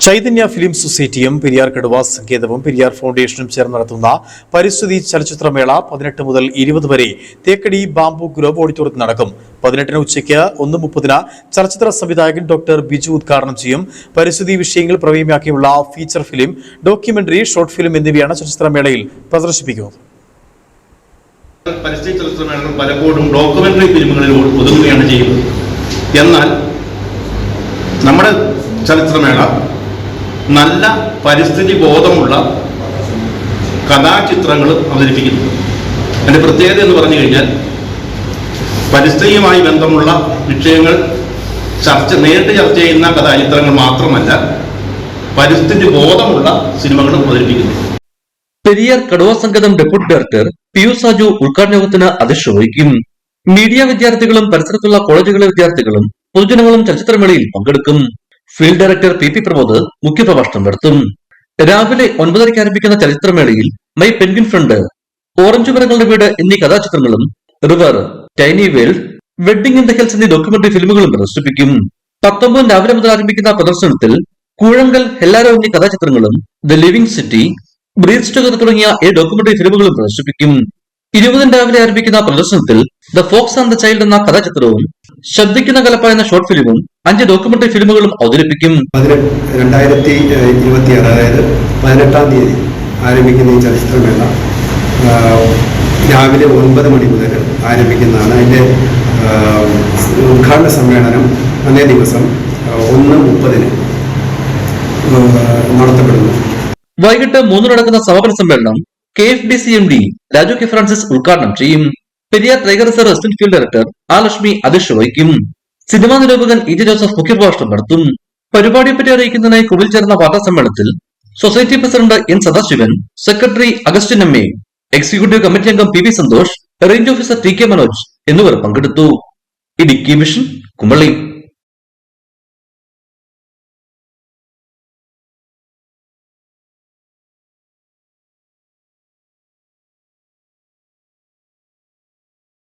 Chaitanya film സൊസൈറ്റിയും Periyar കടുവ സങ്കേതവും പെരിയാർ ഫൗണ്ടേഷനും ചേർന്ന് നടത്തുന്ന പരിസ്ഥിതി ചലച്ചിത്രമേള 18 മുതൽ 20 വരെ തേക്കടി ബാംബു ഗ്രോവ് ഓഡിറ്റോറിയത്തിൽ നടക്കും. 18 ഉച്ചയ്ക്ക് 1:30 ചലച്ചിത്ര സംവിധായകൻ ഡോക്ടർ ബിജു ഉദ്ഘാടനം ചെയ്യും. പരിസ്ഥിതി വിഷയങ്ങൾ പ്രമേയമാക്കിയുള്ള feature film, documentary, short film എന്നിവയാണ് ചലച്ചിത്രമേളയിൽ പ്രദർശിപ്പിക്കുന്നത്. പരിസ്ഥിതി ചലച്ചിത്രമേളകൾ പലപ്പോഴും ഡോക്യുമെന്ററി ഫിലിമുകളിൽ ഒതുങ്ങുകയാണ് ചെയ്യുന്നത്. എന്നാൽ നമ്മുടെ ചലച്ചിത്രമേള നല്ല പരിസ്ഥിതി ബോധമുള്ള കഥാചിത്രങ്ങൾ അവതരിപ്പിക്കുന്നു. അതിൻ്റെ പ്രത്യേകത എന്ന് പറഞ്ഞു കഴിഞ്ഞാൽ പരിസ്ഥിതിയുമായി ബന്ധമുള്ള വിഷയങ്ങൾ നേരിട്ട് ചർച്ച ചെയ്യുന്ന കഥാചിത്രങ്ങൾ മാത്രമല്ല, പരിസ്ഥിതി ബോധമുള്ള സിനിമകളും അവതരിപ്പിക്കുന്നു. പെരിയാർ കടുവ സങ്കേതം ഡെപ്യൂട്ടി ഡയറക്ടർ പി.യു. സാജു ഉദ്ഘാടന യോഗത്തിന് അധ്യക്ഷത വഹിക്കും. മീഡിയ വിദ്യാർത്ഥികളും പരിസരത്തുള്ള കോളേജുകളിലെ വിദ്യാർത്ഥികളും പൊതുജനങ്ങളും ചലച്ചിത്രമേളയിൽ പങ്കെടുക്കും. ഫീൽഡ് ഡയറക്ടർ പി പ്രമോദ് മുഖ്യപ്രഭാഷണം നടത്തും. രാവിലെ 9:30 ആരംഭിക്കുന്ന ചലച്ചിത്രമേളയിൽ മൈ പെൻഗ്വിൻ ഫ്രണ്ട്, ഓറഞ്ച് മരങ്ങളുടെ വീട് എന്നീ കഥാചിത്രങ്ങളും, river, tiny world, wedding in the hills എന്നീ ഡോക്യുമെന്ററി ഫിലിമുകളും പ്രദർശിപ്പിക്കും. 19 രാവിലെ മുതൽ ആരംഭിക്കുന്ന പ്രദർശനത്തിൽ കൂഴങ്കൽ, ഹെല്ലാരോ എന്നീ കഥാചിത്രങ്ങളും, the living city, breathes together തുടങ്ങിയ 7 ഡോക്യുമെന്ററി ഫിലിമുകളും പ്രദർശിപ്പിക്കും. 20 രാവിലെ ആരംഭിക്കുന്ന പ്രദർശനത്തിൽ the fox and the child എന്ന കഥാചിത്രവും, ശബ്ദിക്കുന്ന കലപ്പ എന്ന ഷോർട്ട് ഫിലിമും 5 ഡോക്യുമെന്ററി ഫിലിമുകളും അവതരിപ്പിക്കും. 2026 അതായത് 18-ാം തീയതി ആരംഭിക്കുന്ന ഈ ചലച്ചിത്രമേള രാവിലെ 9 മണി മുതൽ ആരംഭിക്കുന്നതാണ്. അതിൻ്റെ ഉദ്ഘാടന സമ്മേളനം അന്നേ ദിവസം 1:30 നടത്തപ്പെടുന്നു. വൈകിട്ട് 3 നടക്കുന്ന സമാപന സമ്മേളനം KFDC MD Raju K Francis ഉദ്ഘാടനം ചെയ്യും. Periyar tiger reserve assistant field director R Lakshmi അധ്യക്ഷത വഹിക്കും. സിനിമാ നിരൂപകൻ ഇ. ജെ. ജോസഫ് മുഖ്യപ്രഭാഷണം നടത്തും. പരിപാടിയെപ്പറ്റി അറിയിക്കുന്നതിനായി കുറിൽ ചേർന്ന വാർത്താ സമ്മേളനത്തിൽ society president N Sadasivan, secretary Augustine M A, executive committee അംഗം P Santhosh, range officer T K Manoj എന്നിവർ പങ്കെടുത്തു. ഇടുക്കി വിഷൻ, കുമളി.